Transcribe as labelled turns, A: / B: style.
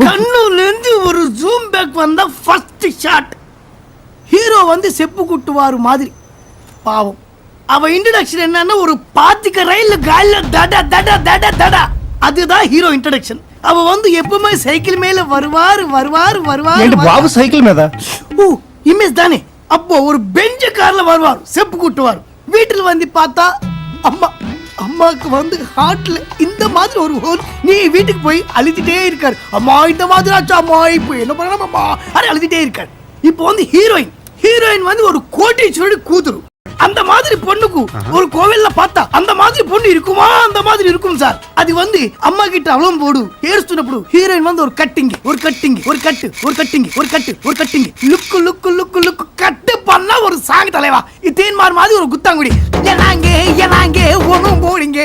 A: கண்ணுல இருந்து ஒரு ஜூம் பேக் வந்தா ஃபர்ஸ்ட் ஷாட் ஹீரோ வந்து செப்பு குட்டுவாரு மாதிரி. பாவம் அவ இன்ட்ரோடக்ஷன் என்னன்னா ஒரு பாத்திக்க ரயில்ல கால்ல தட தட தட தட, அதுதான் ஹீரோ இன்ட்ரோடக்ஷன். அவ வந்து எப்பவுமே சைக்கிள் மேல வருவாரு வருவாரு வருவாரு.
B: பாபு சைக்கிள் மேதா?
A: ஓ இமேஜ் தானே. அப்போ ஒரு பெஞ்ச கார்ல வருவார், செப்பு கூட்டுவார். வீட்டுல வந்து பார்த்தா அம்மா, அம்மாக்கு வந்து ஹார்ட்ல இந்த மாதிரி ஒரு ஹோல். நீ வீட்டுக்கு போய் அழுதுட்டே இருக்காரு, அம்மா இந்த மாதிரி ஆச்சு, அம்மா இப்போ என்ன பண்ணலாம் அம்மா, அது அழுதுட்டே இருக்காரு. இப்போ வந்து ஹீரோயின், ஹீரோயின் வந்து ஒரு கோட்டீஸ்வரடி கூతురు. அந்த மாதிரி பொண்ணுக்கு ஒரு கோவில்ல பார்த்தா அந்த மாதிரி பொண்ணு இருக்குமா? அந்த மாதிரி இருக்கும் சார். அது வந்து அம்மா கிட்ட அவளும் போடு ஏறுస్తున్నప్పుడు ஹீரோயின் வந்து ஒரு கட்டிங் ஒரு கட்டிங் ஒரு கட்டு ஒரு கட்டிங் ஒரு கட்டு ஒரு கட்டிங் லுக்கு லுக்கு லுக்கு லுக்கு கட்டு பண்ணா ஒரு சாங் தலைவா. இது தேன்மார் மாதிரி ஒரு குத்தாங்குடி. எனாங்கே எனாங்கே ஒண்ணும் போடிங்க